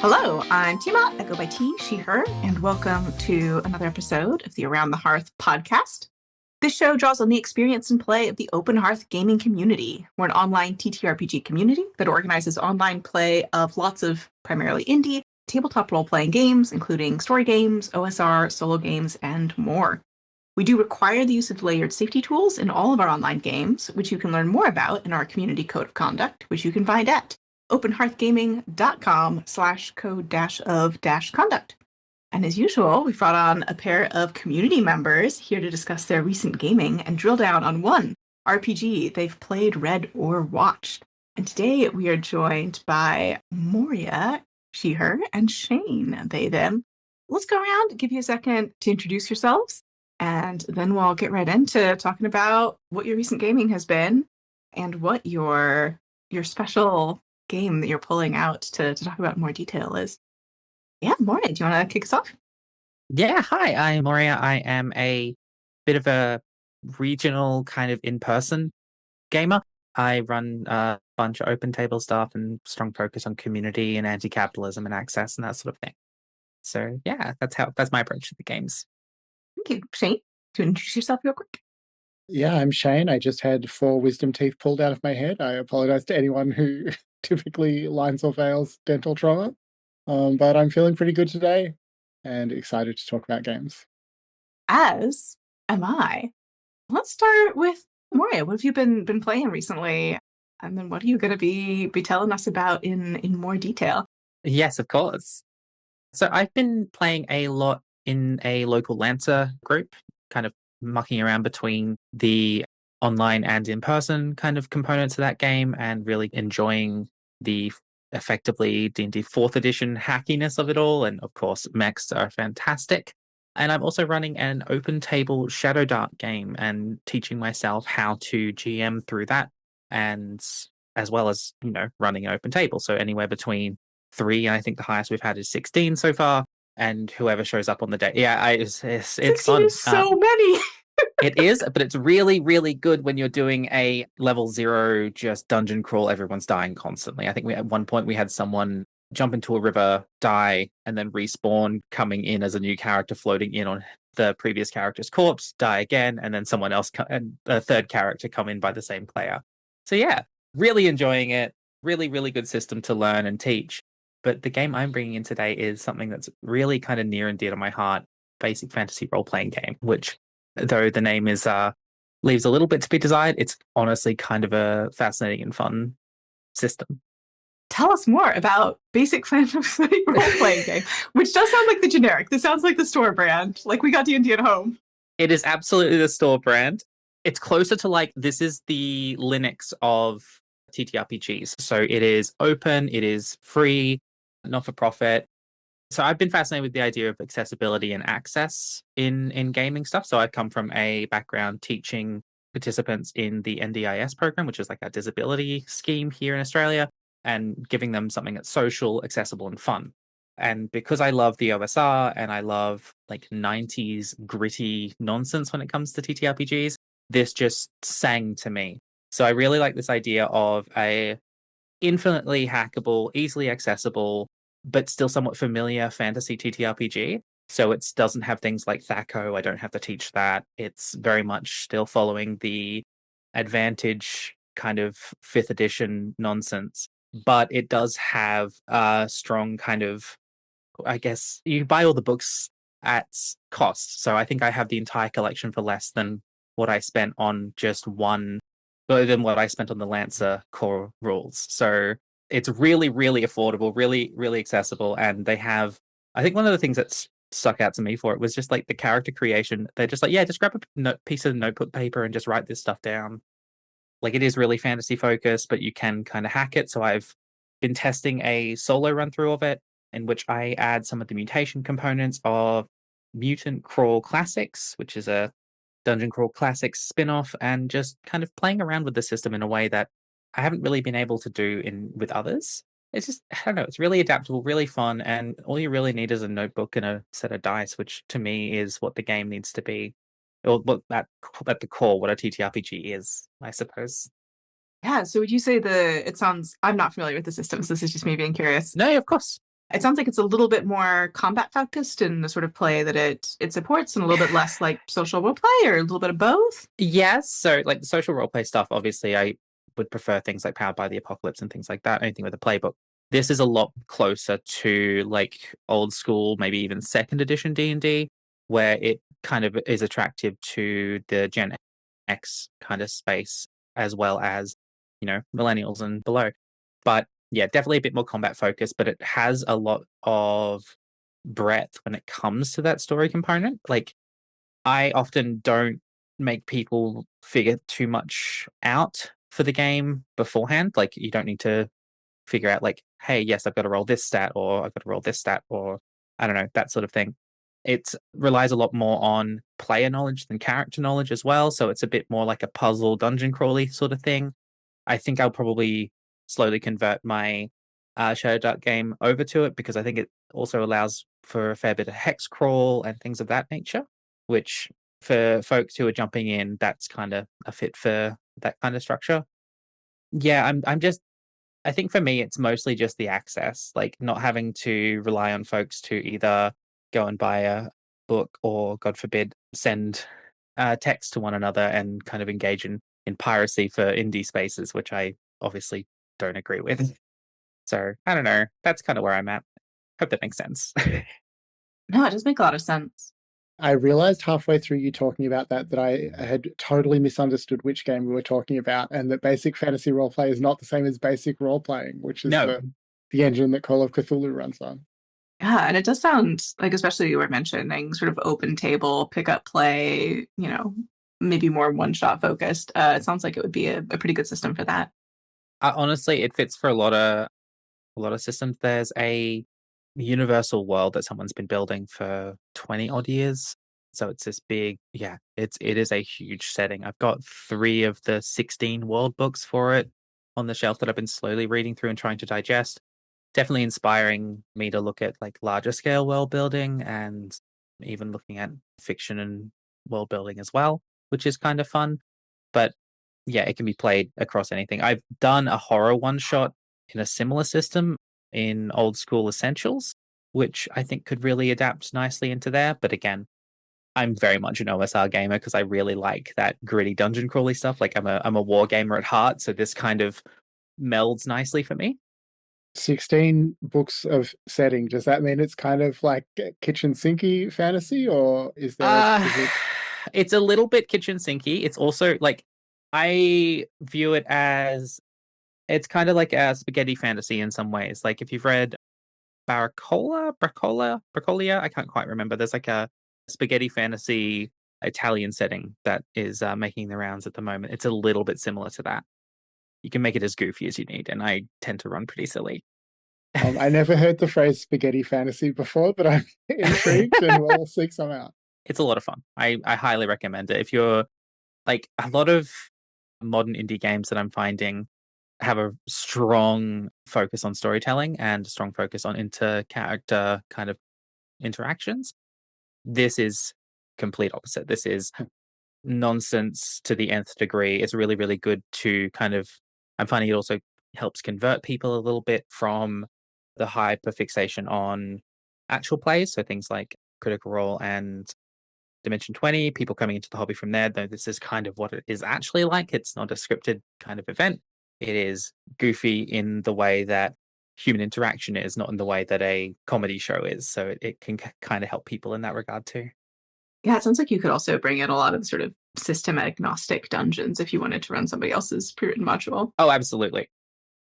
Hello, I'm Tima. I go by T, she, her, and welcome to another episode of the Around the Hearth podcast. This show draws on the experience and play of the Open Hearth Gaming Community. We're an online TTRPG community that organizes online play of lots of primarily indie tabletop role-playing games, including story games, OSR, solo games, and more. We do require the use of layered safety tools in all of our online games, which you can learn more about in our community code of conduct, which you can find at openhearthgaming.com/code-of-conduct. And as usual, we brought on a pair of community members here to discuss their recent gaming and drill down on one RPG they've played, read, or watched. And today we are joined by Moria, she, her, and Shane, they, them. Let's go around, give you a second to introduce yourselves, and then we'll get right into talking about what your recent gaming has been and what your special game that you're pulling out to talk about in more detail is. Yeah, Moria, do you want to kick us off? Yeah, hi, I'm Moria. I am a bit of a regional kind of in-person gamer. I run a bunch of open table stuff and strong focus on community and anti-capitalism and access and that sort of thing. So yeah, that's my approach to the games. Thank you. Shane, do you introduce yourself real quick? Yeah, I'm Shane. I just had 4 wisdom teeth pulled out of my head. I apologize to anyone who typically lines or fails dental trauma. But I'm feeling pretty good today and excited to talk about games. As am I. Let's start with Moria. What have you been playing recently? And then what are you going to be telling us about in more detail? Yes, of course. So I've been playing a lot in a local Lancer group, kind of mucking around between the online and in-person kind of components of that game and really enjoying the effectively D&D 4th edition hackiness of it all. And of course, mechs are fantastic. And I'm also running an open table Shadow Dart game and teaching myself how to GM through that, and as well as, running an open table. So anywhere between 3, and I think the highest we've had is 16 so far. And whoever shows up on the day. Yeah, it's fun. Is so many. It is, but it's really, really good when you're doing a level 0 just dungeon crawl. Everyone's dying constantly. I think at one point we had someone jump into a river, die, and then respawn, coming in as a new character floating in on the previous character's corpse, die again, and then someone else and a third character come in by the same player. So yeah, really enjoying it. Really, really good system to learn and teach. But the game I'm bringing in today is something that's really kind of near and dear to my heart, basic fantasy role-playing game, which, though the name is leaves a little bit to be desired, it's honestly kind of a fascinating and fun system. Tell us more about basic fantasy role-playing game, which does sound like the generic. This sounds like the store brand. Like we got D&D at home. It is absolutely the store brand. It's closer to this is the Linux of TTRPGs. So it is open, it is free, not-for-profit. So I've been fascinated with the idea of accessibility and access in gaming stuff. So I've come from a background teaching participants in the NDIS program, which is like a disability scheme here in Australia, and giving them something that's social, accessible, and fun. And because I love the OSR and I love 90s gritty nonsense when it comes to TTRPGs, this just sang to me. So I really like this idea of a infinitely hackable, easily accessible, but still somewhat familiar fantasy TTRPG. So it doesn't have things like THACO. I don't have to teach that. It's very much still following the Advantage kind of 5th edition nonsense. But it does have a strong kind of, I guess, you buy all the books at cost. So I think I have the entire collection for less than what I spent on just one, than what I spent on the Lancer core rules. So it's really, really affordable, really, really accessible. And they have, I think one of the things that's stuck out to me for it was just the character creation. They're just just grab a piece of notebook paper and just write this stuff down. It is really fantasy focused, but you can kind of hack it. So I've been testing a solo run through of it, in which I add some of the mutation components of Mutant Crawl Classics, which is a Dungeon Crawl Classics spin-off, and just kind of playing around with the system in a way that I haven't really been able to do with others. It's just, I don't know, it's really adaptable, really fun, and all you really need is a notebook and a set of dice, which to me is what the game needs to be. Or what at the core, what a TTRPG is, I suppose. Yeah, so would you say it sounds, I'm not familiar with the system, so this is just me being curious. No, of course. It sounds like it's a little bit more combat focused in the sort of play that it supports, and a little bit less like social role play, or a little bit of both. Yes, so like the social roleplay stuff, obviously I would prefer things like Powered by the Apocalypse and things like that, anything with a playbook. This is a lot closer to like old school, maybe even second edition D&D, where it kind of is attractive to the Gen X kind of space, as well as, millennials and below. But yeah, definitely a bit more combat focused, but it has a lot of breadth when it comes to that story component. Like, I often don't make people figure too much out for the game beforehand. Like, you don't need to figure out, like, hey, yes, I've got to roll this stat, or I've got to roll this stat, or I don't know, that sort of thing. It relies a lot more on player knowledge than character knowledge as well. So it's a bit more like a puzzle dungeon crawly sort of thing. I think I'll probably slowly convert my Shadow Dark game over to it, because I think it also allows for a fair bit of hex crawl and things of that nature, which for folks who are jumping in, that's kind of a fit for that kind of structure. Yeah, I'm just I think for me it's mostly just the access, like not having to rely on folks to either go and buy a book or, God forbid, send text to one another and kind of engage in piracy for indie spaces, which I obviously don't agree with. So I don't know. That's kind of where I'm at. Hope that makes sense. No, it does make a lot of sense. I realized halfway through you talking about that I had totally misunderstood which game we were talking about, and that basic fantasy roleplay is not the same as basic role playing, which is No. the engine that Call of Cthulhu runs on. Yeah, and it does sound like, especially you were mentioning sort of open table, pick up play, maybe more one-shot focused. It sounds like it would be a pretty good system for that. Honestly, it fits for a lot of systems. There's a universal world that someone's been building for 20 odd years. So it's this big, yeah, it is a huge setting. I've got 3 of the 16 world books for it on the shelf that I've been slowly reading through and trying to digest. Definitely inspiring me to look at like larger scale world building, and even looking at fiction and world building as well, which is kind of fun. But yeah, it can be played across anything. I've done a horror one shot in a similar system in Old School Essentials, which I think could really adapt nicely into there. But again, I'm very much an OSR gamer because I really like that gritty dungeon crawly stuff. Like, I'm a war gamer at heart, so this kind of melds nicely for me. 16 books of setting, does that mean it's kind of like kitchen sinky fantasy, or is there a Uh specific? it's a little bit kitchen sinky. It's also like, I view it as, it's kind of like a spaghetti fantasy in some ways. Like, if you've read Bracolia. I can't quite remember. There's like a spaghetti fantasy Italian setting that is making the rounds at the moment. It's a little bit similar to that. You can make it as goofy as you need, and I tend to run pretty silly. I never heard the phrase spaghetti fantasy before, but I'm intrigued and we'll seek some out. It's a lot of fun. I highly recommend it. If you're like, a lot of modern indie games that I'm finding have a strong focus on storytelling and a strong focus on inter-character kind of interactions. This is complete opposite. This is nonsense to the nth degree. It's really, really good to kind of, I'm finding it also helps convert people a little bit from the hyperfixation on actual plays. So things like Critical Role and Dimension 20, people coming into the hobby from there, though this is kind of what it is actually like. It's not a scripted kind of event. It is goofy in the way that human interaction is, not in the way that a comedy show is. So it can kind of help people in that regard too. Yeah, it sounds like you could also bring in a lot of sort of system agnostic dungeons if you wanted to run somebody else's pre-written module. Oh, absolutely.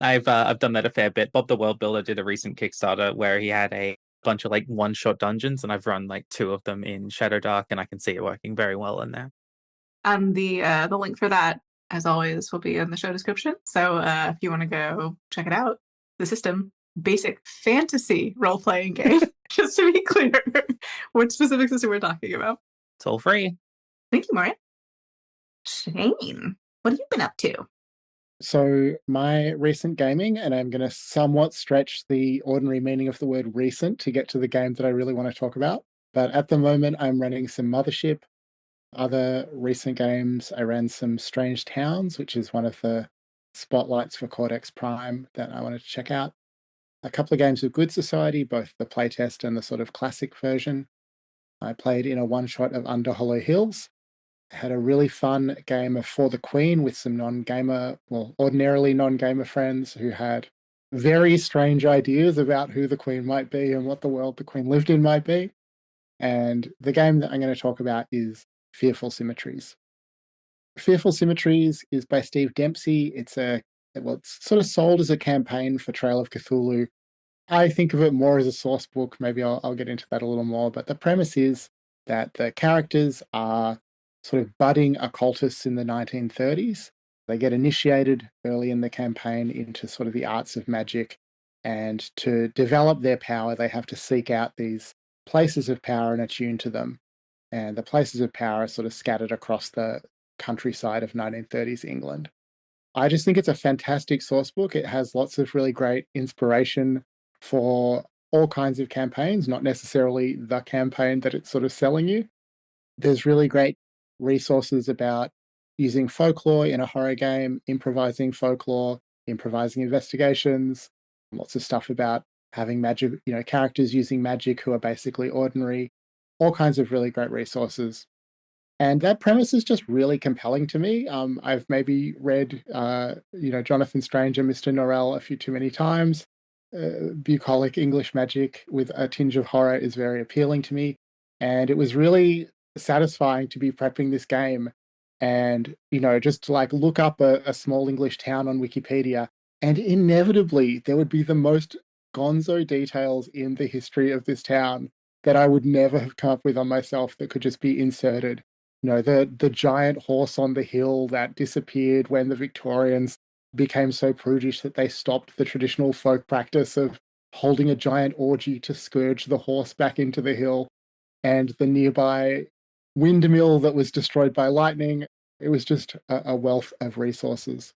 I've done that a fair bit. Bob the World Builder did a recent Kickstarter where he had a bunch of like one-shot dungeons, and I've run like 2 of them in Shadow Dark, and I can see it working very well in there. And the link for that, as always, will be in the show description. So if you want to go check it out, the system, basic fantasy role-playing game, just to be clear, which specific system we're talking about. It's all free. Thank you, Moria. Shane, what have you been up to? So my recent gaming, and I'm going to somewhat stretch the ordinary meaning of the word recent to get to the game that I really want to talk about. But at the moment, I'm running some Mothership. Other recent games, I ran some Strange Towns, which is one of the spotlights for Cortex Prime that I wanted to check out. a couple of games of Good Society, both the playtest and the sort of classic version. I played in a one-shot of Under Hollow Hills. I had a really fun game of For the Queen with some ordinarily non-gamer friends who had very strange ideas about who the Queen might be and what the world the Queen lived in might be. And the game that I'm going to talk about is Fearful Symmetries. Fearful Symmetries is by Steve Dempsey. It's sort of sold as a campaign for Trail of Cthulhu. I think of it more as a source book. Maybe I'll get into that a little more. But the premise is that the characters are sort of budding occultists in the 1930s. They get initiated early in the campaign into sort of the arts of magic. And to develop their power, they have to seek out these places of power and attune to them. And the places of power are sort of scattered across the countryside of 1930s England. I just think it's a fantastic source book. It has lots of really great inspiration for all kinds of campaigns, not necessarily the campaign that it's sort of selling you. There's really great resources about using folklore in a horror game, improvising folklore, improvising investigations, lots of stuff about having magic, characters using magic who are basically ordinary, all kinds of really great resources. And that premise is just really compelling to me. I've maybe read, Jonathan Strange and Mr. Norrell a few too many times. Bucolic English magic with a tinge of horror is very appealing to me. And it was really satisfying to be prepping this game and, just to like look up a small English town on Wikipedia. And inevitably, there would be the most gonzo details in the history of this town that I would never have come up with on myself that could just be inserted. The giant horse on the hill that disappeared when the Victorians became so prudish that they stopped the traditional folk practice of holding a giant orgy to scourge the horse back into the hill, and the nearby windmill that was destroyed by lightning. It was just a wealth of resources.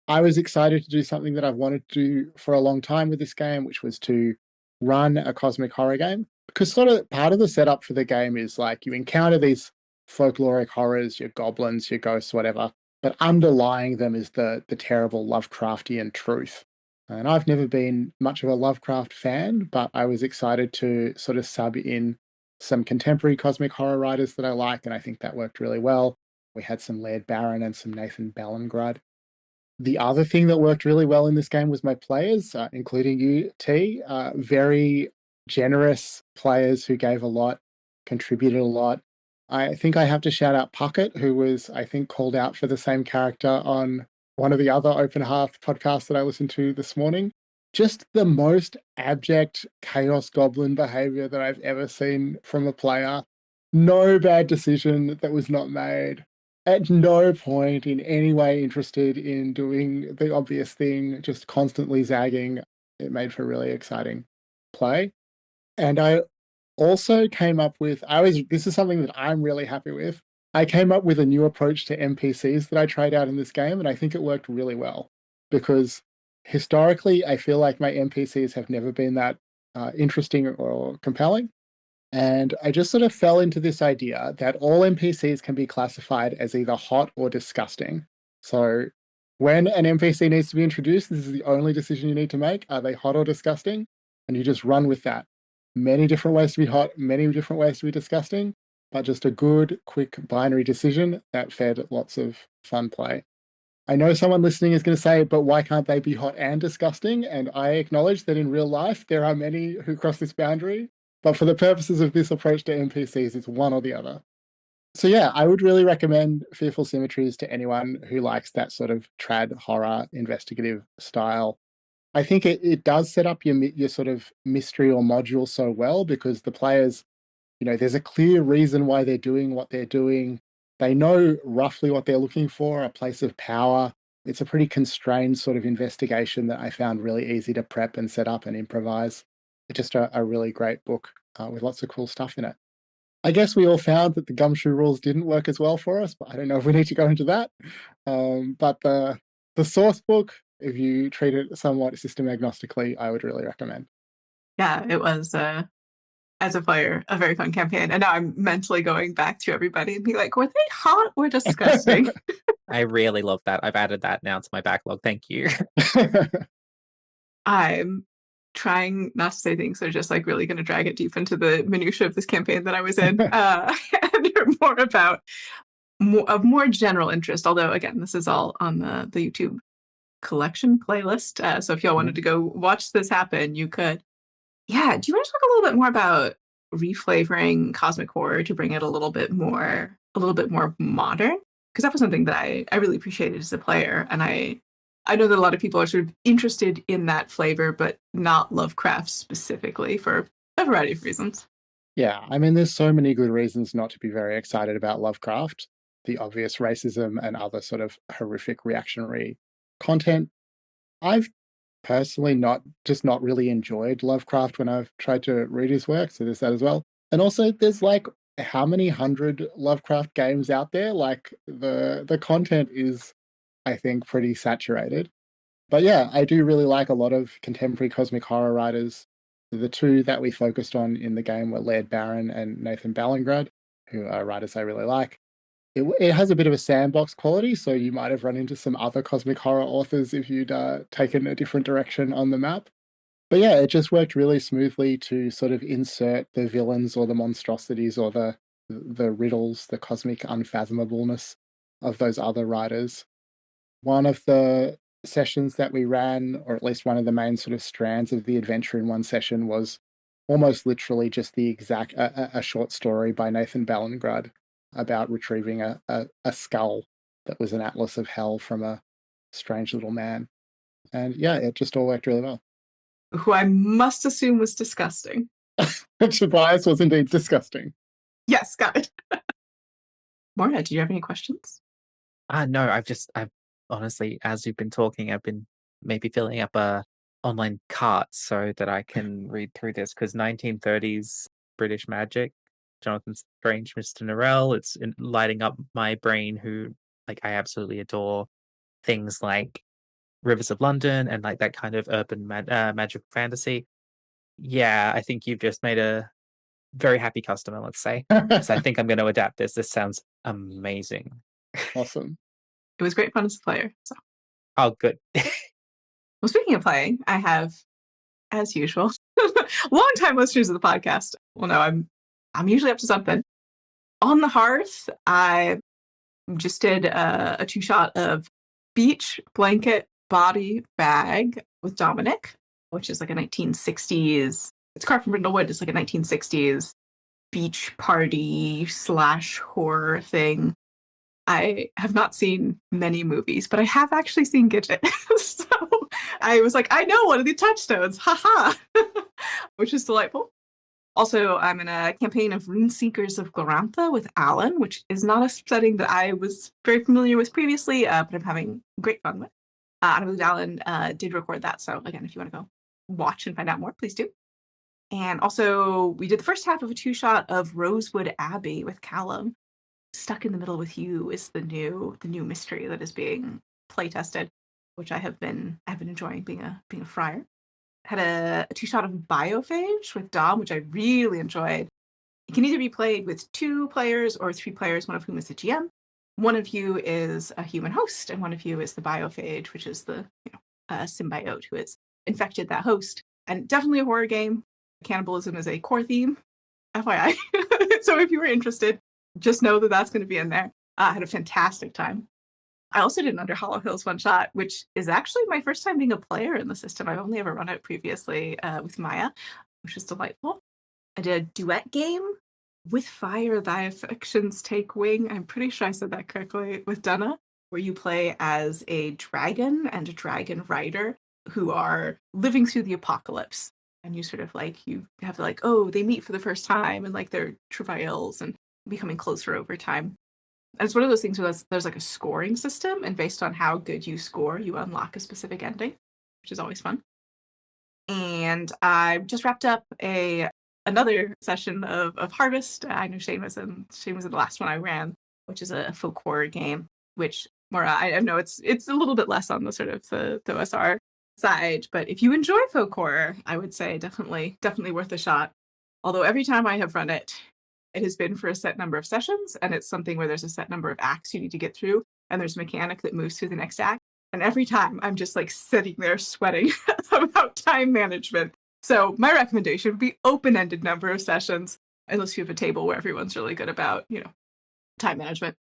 I was excited to do something that I've wanted to do for a long time with this game, which was to run a cosmic horror game. Because sort of part of the setup for the game is like you encounter these folkloric horrors, your goblins, your ghosts, whatever, but underlying them is the terrible Lovecraftian truth. And I've never been much of a Lovecraft fan, but I was excited to sort of sub in some contemporary cosmic horror writers that I like, and I think that worked really well. We had some Laird Barron and some Nathan Ballingrud. The other thing that worked really well in this game was my players, including you, T. Very generous players who gave a lot, contributed a lot. I think I have to shout out Puckett, who was, I think, called out for the same character on one of the other Open Hearth podcasts that I listened to this morning. Just the most abject chaos goblin behavior that I've ever seen from a player. No bad decision that was not made. At no point in any way interested in doing the obvious thing, just constantly zagging. It made for really exciting play. And I also came up with, this is something that I'm really happy with. I came up with a new approach to NPCs that I tried out in this game, and I think it worked really well. Because historically, I feel like my NPCs have never been that interesting or compelling. And I just sort of fell into this idea that all NPCs can be classified as either hot or disgusting. So when an NPC needs to be introduced, this is the only decision you need to make. Are they hot or disgusting? And you just run with that. Many different ways to be hot, many different ways to be disgusting, but just a good, quick binary decision that fed lots of fun play. I know someone listening is going to say, but why can't they be hot and disgusting? And I acknowledge that in real life, there are many who cross this boundary. But for the purposes of this approach to NPCs, it's one or the other. So yeah, I would really recommend Fearful Symmetries to anyone who likes that sort of trad horror investigative style. I think it does set up your sort of mystery or module so well because the players, there's a clear reason why they're doing what they're doing. They know roughly what they're looking for, a place of power. It's a pretty constrained sort of investigation that I found really easy to prep and set up and improvise. It's just a really great book with lots of cool stuff in it. I guess we all found that the gumshoe rules didn't work as well for us, but I don't know if we need to go into that. But the source book, if you treat it somewhat system agnostically, I would really recommend. Yeah, it was, as a player, a very fun campaign. And now I'm mentally going back to everybody and be like, were they hot or disgusting? I really love that. I've added that now to my backlog. Thank you. trying not to say things that are just like really going to drag it deep into the minutia of this campaign that I was in, and they're more about of more general interest. Although again, this is all on the YouTube collection playlist. So if y'all wanted to go watch this happen, you could. Yeah, do you want to talk a little bit more about reflavoring cosmic horror to bring it a little bit more modern? Because that was something that I really appreciated as a player, and I know that a lot of people are sort of interested in that flavor, but not Lovecraft specifically for a variety of reasons. Yeah, I mean, there's so many good reasons not to be very excited about Lovecraft. The obvious racism and other sort of horrific reactionary content. I've personally not really enjoyed Lovecraft when I've tried to read his work, so there's that as well. And also there's like how many hundred Lovecraft games out there? Like the content is, I think, pretty saturated. But yeah, I do really like a lot of contemporary cosmic horror writers. The two that we focused on in the game were Laird Barron and Nathan Ballingrad, who are writers I really like. It has a bit of a sandbox quality, so you might have run into some other cosmic horror authors if you'd taken a different direction on the map. But yeah, it just worked really smoothly to sort of insert the villains or the monstrosities or the riddles, the cosmic unfathomableness of those other writers. One of the sessions that we ran, or at least one of the main sort of strands of the adventure in one session, was almost literally just the exact a short story by Nathan Ballingrad about retrieving a skull that was an atlas of hell from a strange little man. And yeah, it just all worked really well. Who I must assume was disgusting. Tobias was indeed disgusting. Yes, got it. Moria, do you have any questions? No, I've honestly, as you've been talking, I've been maybe filling up a online cart so that I can read through this, because 1930s British magic, Jonathan Strange, Mr. Norrell, it's lighting up my brain, who like I absolutely adore things like Rivers of London and like that kind of urban magic fantasy. Yeah, I think you've just made a very happy customer, let's say. So I think I'm going to adapt this. This sounds amazing. Awesome. It was great fun as a player. So. Oh, good. Well, speaking of playing, I have, as usual, long-time listeners of the podcast will know I'm usually up to something. On the Hearth, I just did a two-shot of Beach Blanket Body Bag with Dominic, which is like a 1960s, it's carved from Brindlewood, it's like a 1960s beach party / horror thing. I have not seen many movies, but I have actually seen Gidget. So I was like, I know one of the touchstones, haha, which is delightful. Also, I'm in a campaign of Rune Seekers of Glorantha with Alan, which is not a setting that I was very familiar with previously, but I'm having great fun with. I believe Alan did record that, so again, if you want to go watch and find out more, please do. And also, we did the first half of a two-shot of Rosewood Abbey with Callum. Stuck in the Middle with You is the new mystery that is being playtested, which I have been enjoying being a friar. Had a two-shot of Biophage with Dom, which I really enjoyed. It can either be played with 2 players or 3 players, one of whom is the GM. One of you is a human host, and one of you is the Biophage, which is the symbiote who has infected that host. And definitely a horror game. Cannibalism is a core theme, FYI. So if you were interested, just know that that's going to be in there. I had a fantastic time. I also did an Under Hollow Hills one shot, which is actually my first time being a player in the system. I've only ever run it previously with Maya, which was delightful. I did a duet game with Fire Thy Affections Take Wing. I'm pretty sure I said that correctly, with Dunna, where you play as a dragon and a dragon rider who are living through the apocalypse. And you sort of like, you have to like, oh, they meet for the first time and like their travails and becoming closer over time. And it's one of those things where there's like a scoring system, and based on how good you score, you unlock a specific ending, which is always fun. And I just wrapped up another session of Harvest. I know Shane was in the last one I ran, which is a folk horror game, which more I know it's a little bit less on the sort of the OSR side, but if you enjoy folk horror, I would say definitely worth a shot. Although every time I have run it, it has been for a set number of sessions, and it's something where there's a set number of acts you need to get through, and there's a mechanic that moves through the next act. And every time I'm just like sitting there sweating about time management So my recommendation would be open-ended number of sessions, unless you have a table where everyone's really good about, time management.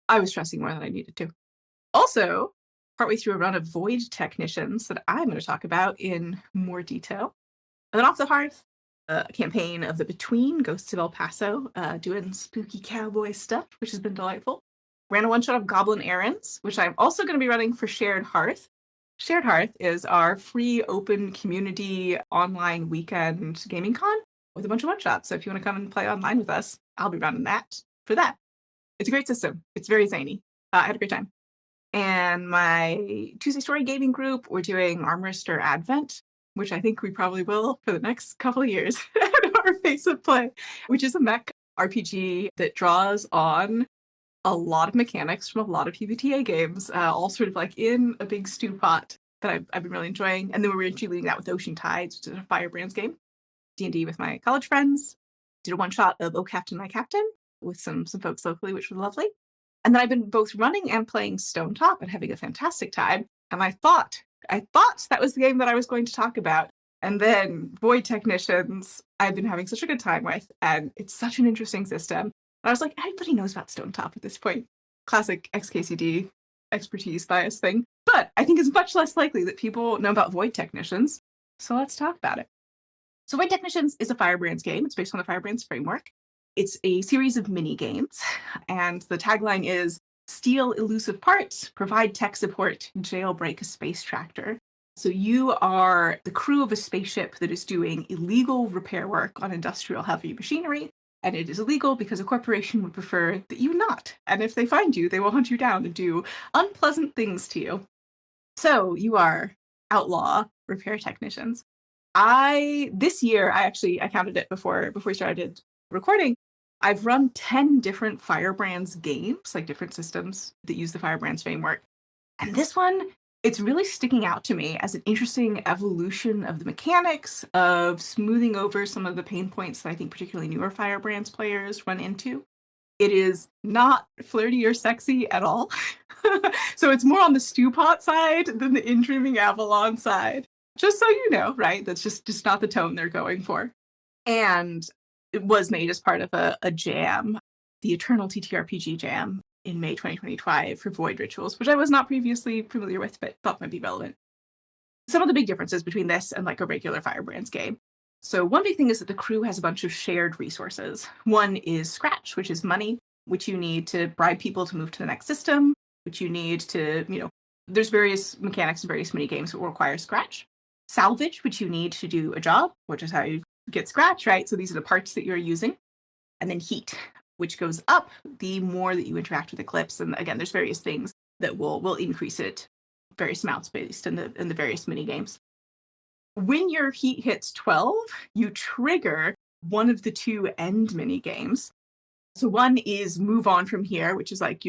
I was stressing more than I needed to. Also, partway through a run of Void Technicians that I'm going to talk about in more detail. And then off the hearth, a campaign of the Between Ghosts of El Paso, doing spooky cowboy stuff, which has been delightful. Ran a one-shot of Goblin Errands, which I'm also going to be running for Shared Hearth. Shared Hearth is our free open community online weekend gaming con with a bunch of one-shots. So if you want to come and play online with us, I'll be running that for that. It's a great system. It's very zany. I had a great time. And my Tuesday Story gaming group, we're doing Armorist or Advent, which I think we probably will for the next couple of years at our pace of play, which is a mech RPG that draws on a lot of mechanics from a lot of PBTA games, all sort of like in a big stew pot that I've been really enjoying. And then we're interleading that with Ocean Tides, which is a Firebrands game. D&D with my college friends. Did a one-shot of Oh Captain, My Captain with some folks locally, which was lovely. And then I've been both running and playing Stone Top and having a fantastic time. And I thought that was the game that I was going to talk about. And then Void Technicians, I've been having such a good time with, and it's such an interesting system. And I was like, everybody knows about Stone Top at this point. Classic XKCD expertise bias thing. But I think it's much less likely that people know about Void Technicians. So let's talk about it. So Void Technicians is a Firebrands game. It's based on the Firebrands framework. It's a series of mini games, and the tagline is steal elusive parts, provide tech support, jailbreak a space tractor. So you are the crew of a spaceship that is doing illegal repair work on industrial heavy machinery, and it is illegal because a corporation would prefer that you not. And if they find you, they will hunt you down and do unpleasant things to you. So you are outlaw repair technicians. This year, I counted it before we started recording. I've run 10 different Firebrands games, like different systems that use the Firebrands framework. And this one, it's really sticking out to me as an interesting evolution of the mechanics, of smoothing over some of the pain points that I think particularly newer Firebrands players run into. It is not flirty or sexy at all. So it's more on the stew pot side than the in-dreaming Avalon side. Just so you know, right? That's just not the tone they're going for. And it was made as part of a jam, the Eternal TTRPG jam in May 2025 for Void Rituals, which I was not previously familiar with, but thought might be relevant. Some of the big differences between this and like a regular Firebrands game. So one big thing is that the crew has a bunch of shared resources. One is Scratch, which is money, which you need to bribe people to move to the next system, which you need to, there's various mechanics and various mini games that will require Scratch. Salvage, which you need to do a job, which is how you get Scratch, right? So these are the parts that you're using. And then Heat, which goes up the more that you interact with Eclipse. And again, there's various things that will increase it, various amounts based in the various mini games. When your Heat hits 12, you trigger one of the two end mini games. So one is Move On From Here, which is like,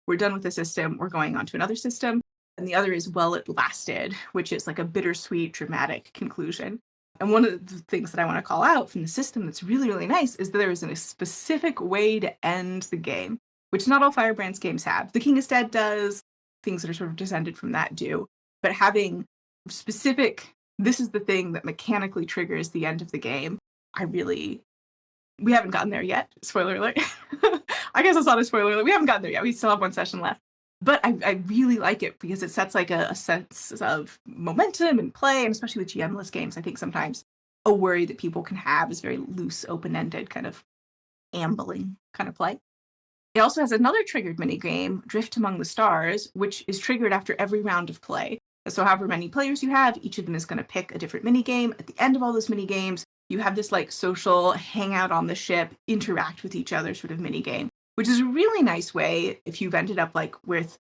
we're done with the system, we're going on to another system. And the other is Well It Lasted, which is like a bittersweet, dramatic conclusion. And one of the things that I want to call out from the system that's really, really nice is that there is a specific way to end the game, which not all Firebrands games have. The King is Dead does, things that are sort of descended from that do. But having specific, this is the thing that mechanically triggers the end of the game, we haven't gotten there yet. Spoiler alert. I guess it's not a spoiler alert. We haven't gotten there yet. We still have one session left. But I really like it because it sets like a sense of momentum and play, and especially with GM-less games, I think sometimes a worry that people can have is very loose, open-ended, kind of ambling kind of play. It also has another triggered minigame, Drift Among the Stars, which is triggered after every round of play. So however many players you have, each of them is going to pick a different minigame. At the end of all those minigames, you have this like social hangout on the ship, interact with each other sort of minigame, which is a really nice way if you've ended up like with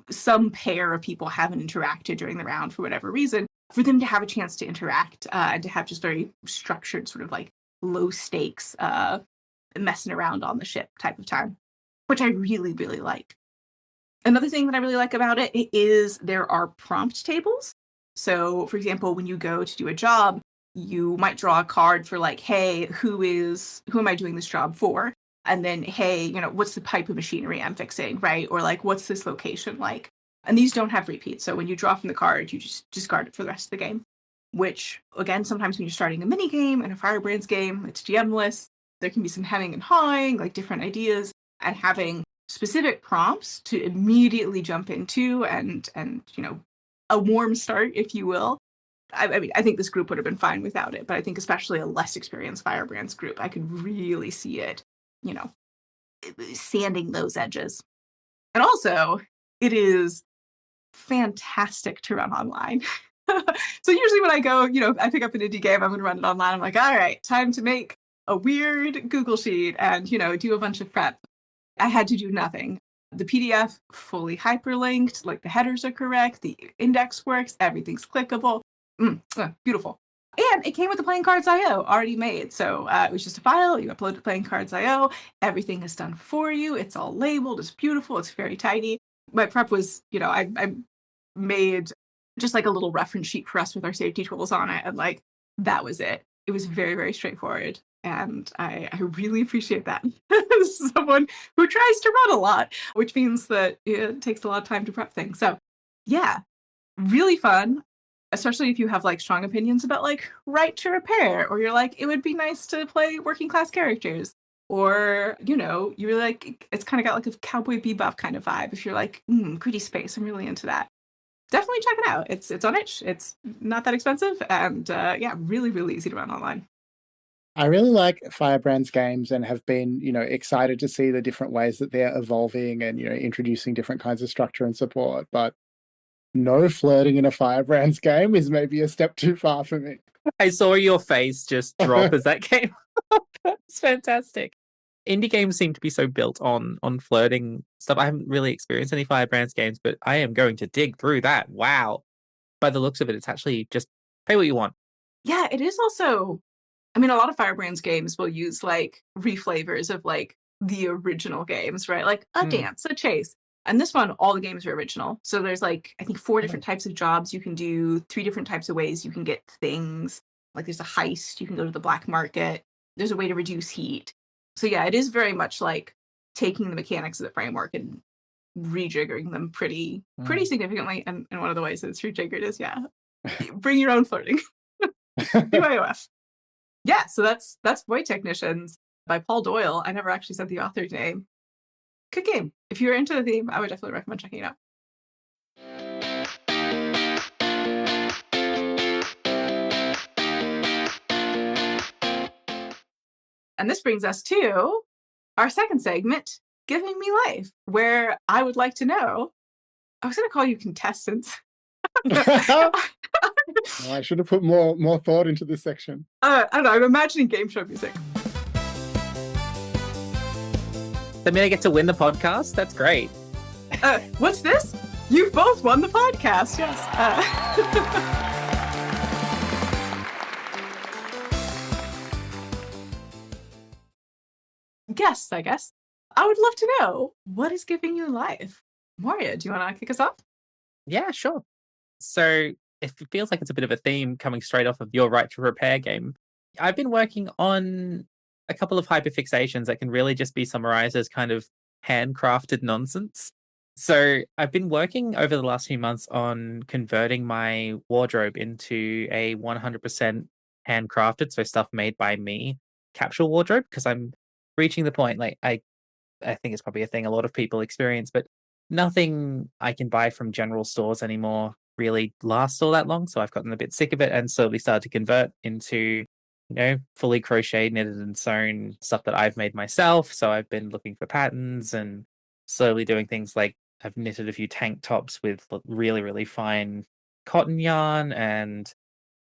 some pair of people haven't interacted during the round for whatever reason, for them to have a chance to interact and to have just very structured sort of like low stakes messing around on the ship type of time, which I really, really like. Another thing that I really like about it is there are prompt tables. So for example, when you go to do a job, you might draw a card for like, hey, who am I doing this job for? And then, hey, what's the type of machinery I'm fixing, right? Or like, what's this location like? And these don't have repeats. So when you draw from the card, you just discard it for the rest of the game. which, again, sometimes when you're starting a mini game and a Firebrands game, it's GM-less. There can be some hemming and hawing, like different ideas, and having specific prompts to immediately jump into and a warm start, if you will. I mean, I think this group would have been fine without it, but I think especially a less experienced Firebrands group, I could really see it, sanding those edges. And also, it is fantastic to run online. So usually when I go, I pick up an indie game, I'm going to run it online. I'm like, all right, time to make a weird Google sheet and, do a bunch of prep. I had to do nothing. The PDF fully hyperlinked, like the headers are correct, the index works, everything's clickable. Beautiful. And it came with the Playing Cards IO already made. So it was just a file, you upload to Playing Cards IO, everything is done for you, it's all labeled, it's beautiful, it's very tidy. My prep was, I made just like a little reference sheet for us with our safety tools on it. And like, that was it. It was very, very straightforward. And I really appreciate that. This is someone who tries to run a lot, which means that it takes a lot of time to prep things. So yeah, really fun, especially if you have like strong opinions about like right to repair, or you're like, it would be nice to play working class characters. Or, you really like, it's kind of got like a Cowboy Bebop kind of vibe. If you're like, gritty space, I'm really into that. Definitely check it out. It's on itch. It's not that expensive, and really, really easy to run online. I really like Firebrands games and have been, excited to see the different ways that they're evolving and, introducing different kinds of structure and support. But no flirting in a Firebrands game is maybe a step too far for me. I saw your face just drop as that came up. That's fantastic. Indie games seem to be so built on flirting stuff. I haven't really experienced any Firebrands games, but I am going to dig through that. Wow. By the looks of it, it's actually just pay what you want. Yeah, it is also, I mean, a lot of Firebrands games will use like reflavors of like the original games, right? Like a dance, a chase. And this one, all the games are original. So there's like, I think 4 different types of jobs you can do, 3 different types of ways you can get things. Like there's a heist, you can go to the black market. There's a way to reduce heat. So yeah, it is very much like taking the mechanics of the framework and rejiggering them pretty significantly. And one of the ways that it's rejiggered is, bring your own flirting. BYOF. Yeah, so that's Void Technicians by Paul Doyle. I never actually said the author's name. Good game. If you're into the theme, I would definitely recommend checking it out. And this brings us to our second segment, Giving Me Life, where I would like to know, I was going to call you contestants. Well, I should have put more thought into this section. I don't know, I'm imagining game show music. That mean I get to win the podcast? That's great. What's this? You've both won the podcast, yes. Guests, I guess. I would love to know, what is giving you life? Moria, do you want to kick us off? Yeah, sure. So it feels like it's a bit of a theme coming straight off of your Right to Repair game. I've been working on a couple of hyperfixations that can really just be summarized as kind of handcrafted nonsense. So I've been working over the last few months on converting my wardrobe into a 100% handcrafted, so stuff made by me, capsule wardrobe, because I'm reaching the point, like I think it's probably a thing a lot of people experience, but nothing I can buy from general stores anymore really lasts all that long. So I've gotten a bit sick of it and slowly started to convert into, fully crocheted, knitted and sewn stuff that I've made myself. So I've been looking for patterns and slowly doing things like I've knitted a few tank tops with really, really fine cotton yarn and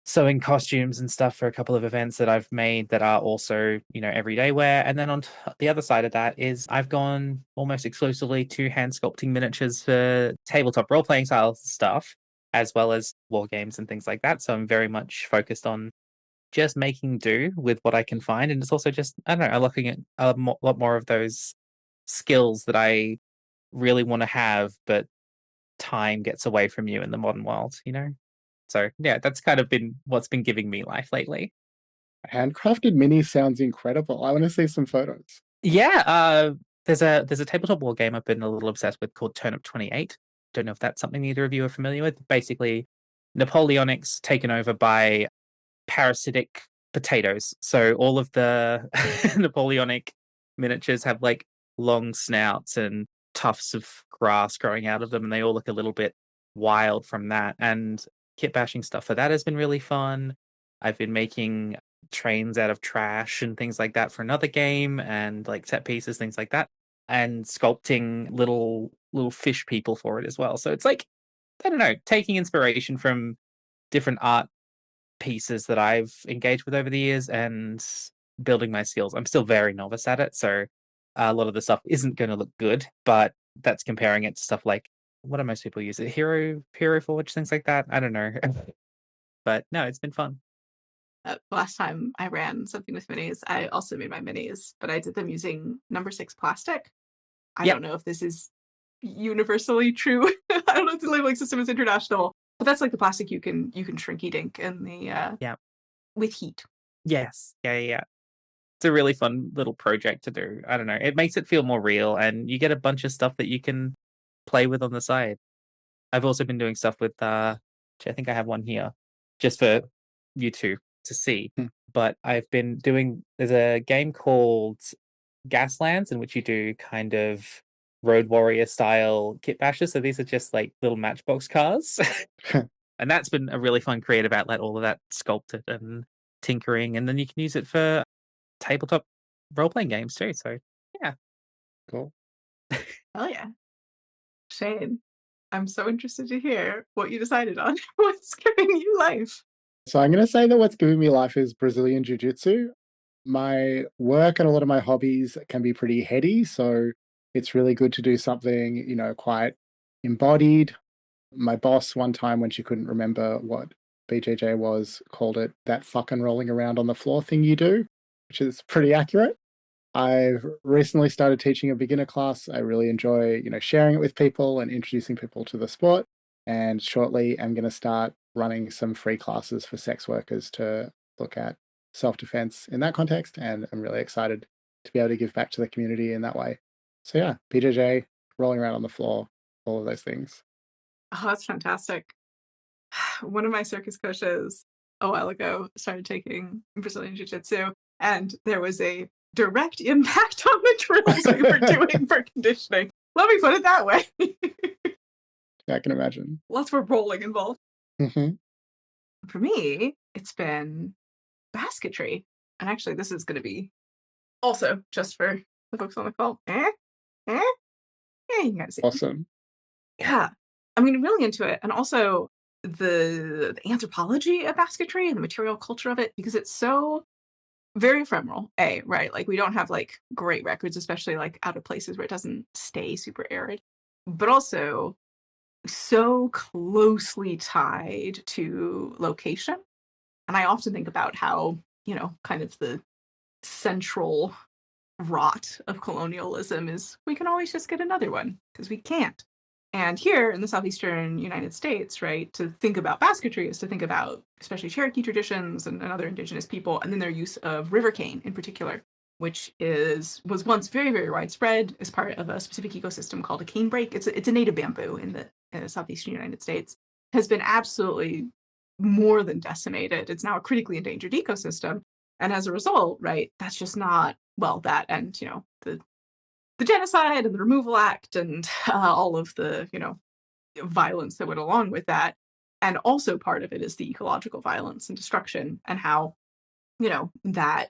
sewing costumes and stuff for a couple of events that I've made that are also, everyday wear. And then on the other side of that is I've gone almost exclusively to hand sculpting miniatures for tabletop role-playing style stuff, as well as war games and things like that. So I'm very much focused on just making do with what I can find. And it's also just, I don't know, looking at a lot more of those skills that I really want to have, but time gets away from you in the modern world, So yeah, that's kind of been what's been giving me life lately. Handcrafted mini sounds incredible. I want to see some photos. Yeah, there's a tabletop war game I've been a little obsessed with called Turnip 28. Don't know if that's something either of you are familiar with. Basically, Napoleonics taken over by parasitic potatoes. So all of the Napoleonic miniatures have like long snouts and tufts of grass growing out of them, and they all look a little bit wild from that. And kit bashing stuff for that has been really fun. I've been making trains out of trash and things like that for another game, and like set pieces, things like that, and sculpting little fish people for it as well. So it's like, I don't know, taking inspiration from different art pieces that I've engaged with over the years and building my skills. I'm still very novice at it, so a lot of the stuff isn't going to look good, but that's comparing it to stuff like, what do most people use? Hero Forge, things like that. I don't know. But no, it's been fun. Last time I ran something with minis, I also made my minis, but I did them using number 6 plastic. I don't know if this is universally true. I don't know if the labeling system is international, but that's like the plastic you can shrinky dink in the with heat. Yes. Yeah. It's a really fun little project to do. I don't know. It makes it feel more real, and you get a bunch of stuff that you can play with on the side. I've also been doing stuff with I think I have one here just for you two to see. But I've been doing, there's a game called Gaslands in which you do kind of Road Warrior style kit bashes. So these are just like little Matchbox cars. And that's been a really fun creative outlet, all of that sculpted and tinkering. And then you can use it for tabletop role-playing games too. So yeah. Cool. Oh yeah. Shane, I'm so interested to hear what you decided on. What's giving you life? So I'm going to say that what's giving me life is Brazilian Jiu-Jitsu. My work and a lot of my hobbies can be pretty heady, so it's really good to do something, quite embodied. My boss one time, when she couldn't remember what BJJ was, called it that fucking rolling around on the floor thing you do, which is pretty accurate. I've recently started teaching a beginner class. I really enjoy, sharing it with people and introducing people to the sport. And shortly, I'm going to start running some free classes for sex workers to look at self-defense in that context. And I'm really excited to be able to give back to the community in that way. So yeah, BJJ, rolling around on the floor, all of those things. Oh, that's fantastic. One of my circus coaches a while ago started taking Brazilian Jiu-Jitsu, and there was a direct impact on the drills we were doing for conditioning. Let me put it that way. I can imagine. Lots of rolling involved. Mm-hmm. For me, it's been basketry. And actually, this is going to be also just for the folks on the call. Yeah, you guys. Awesome. Yeah. I'm getting really into it. And also the anthropology of basketry and the material culture of it, because it's so very ephemeral, right? Like we don't have like great records, especially like out of places where it doesn't stay super arid, but also so closely tied to location. And I often think about how, kind of the central rot of colonialism is we can always just get another one because we can't. And here in the southeastern United States, right, to think about basketry is to think about especially Cherokee traditions and other indigenous people, and then their use of river cane in particular, which was once very, very widespread as part of a specific ecosystem called a cane brake. It's a native bamboo in the southeastern United States, has been absolutely more than decimated. It's now a critically endangered ecosystem. And as a result, right, that's just not, well, that and, the genocide and the removal act and all of the, violence that went along with that. And also part of it is the ecological violence and destruction and how, that,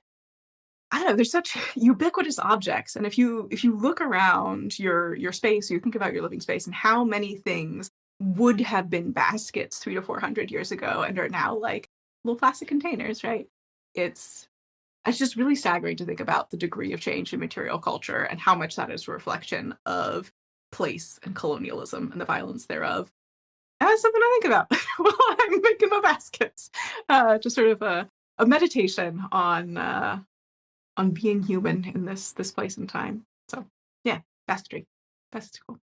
I don't know, there's such ubiquitous objects. And if you look around your space, you think about your living space and how many things would have been baskets 300 to 400 years ago and are now like little plastic containers, right? It's just really staggering to think about the degree of change in material culture and how much that is a reflection of place and colonialism and the violence thereof. And that's something I think about while I'm making my baskets. Just sort of a meditation on being human in this place and time. So yeah, basketry. That's cool.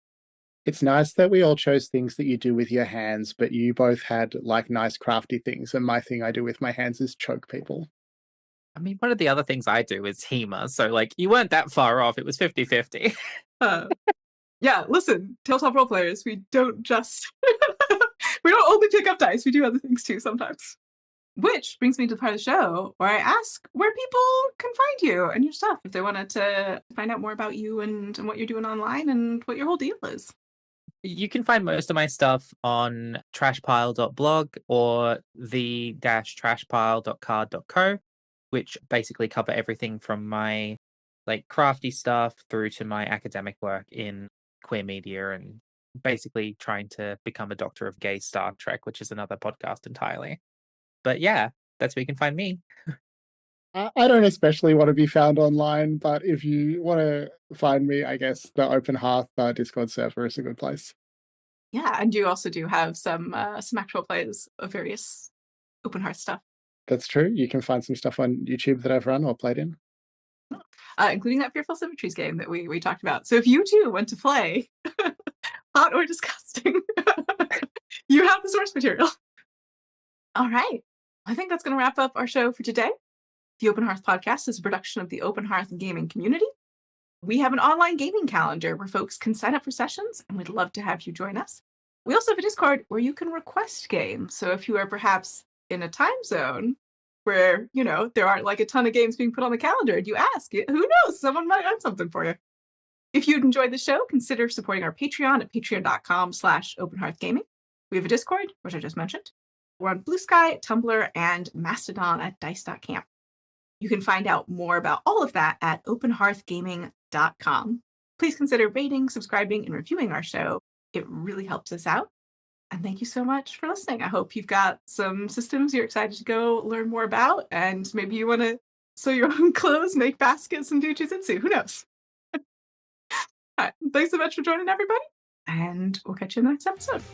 It's nice that we all chose things that you do with your hands, but you both had like nice crafty things. And my thing I do with my hands is choke people. I mean, one of the other things I do is HEMA. So like you weren't that far off. It was 50-50. Yeah, listen, tabletop role players, we don't just We don't only pick up dice, we do other things too sometimes. Which brings me to the part of the show where I ask where people can find you and your stuff if they wanted to find out more about you and what you're doing online and what your whole deal is. You can find most of my stuff on trashpile.blog or the-trashpile.card.co, which basically cover everything from my like crafty stuff through to my academic work in queer media and basically trying to become a doctor of gay Star Trek, which is another podcast entirely. But yeah, that's where you can find me. I don't especially want to be found online, but if you want to find me, I guess the Open Hearth Discord server is a good place. Yeah, and you also do have some actual plays of various Open Hearth stuff. That's true. You can find some stuff on YouTube that I've run or played in. Including that Fearful Symmetries game that we talked about. So if you too want to play hot or disgusting, you have the source material. All right. I think that's going to wrap up our show for today. The Open Hearth Podcast is a production of the Open Hearth Gaming Community. We have an online gaming calendar where folks can sign up for sessions, and we'd love to have you join us. We also have a Discord where you can request games. So if you are perhaps in a time zone where, you know, there aren't like a ton of games being put on the calendar and you ask, who knows, someone might have something for you. If you'd enjoyed the show, consider supporting our Patreon at patreon.com/openhearthgaming. We have a Discord, which I just mentioned. We're on Blue Sky, Tumblr, and Mastodon at dice.camp. You can find out more about all of that at openhearthgaming.com. Please consider rating, subscribing, and reviewing our show. It really helps us out. And thank you so much for listening. I hope you've got some systems you're excited to go learn more about, and maybe you want to sew your own clothes, make baskets, and do jujitsu. Who knows? All right. Thanks so much for joining, everybody, and we'll catch you in the next episode.